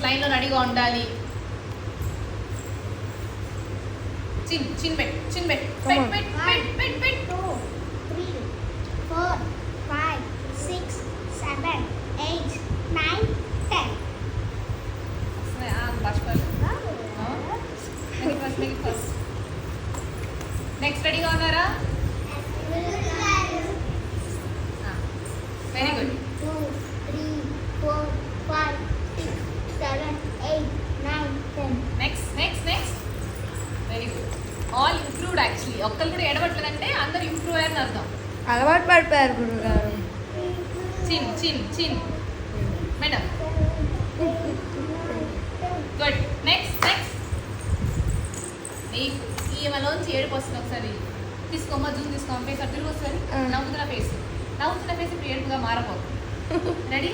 లైన్లో రెడీగా ఉండాలి. చిన్ చిన్ పెట్ చిన్ పెట్ పెట్ పెట్ పెట్ పెట్ పెట్ 2 3 4 5 6 7 8 9 10. నెక్స్ట్ రెడీగా ఉన్నారా? Very good. 2 3 4 5 6 7 8 9 10. Next next next. Very good. All improved actually. ఒక్కరు కూడా ఎడబట్టలేదంటే అందరు ఇంప్రూవ్ అయ్యారని అర్థం. అలవాటు పడిపోయారు గురుగారు. చిన్ చిన్ చిన్ మేడం. గుడ్. Next next. నీకు ఈమెలోంచి ఏడుపు వస్తుంది. ఒకసారి తీసుకోమ్మా, జ్యూస్ తీసుకోమ్మా. ఫేస్ అటు తిరిగి వస్తుంది. నవ్వుతున్న ఫేస్ ఇప్పుడు ఏడుపుగా మారబోతుంది. రెడీ?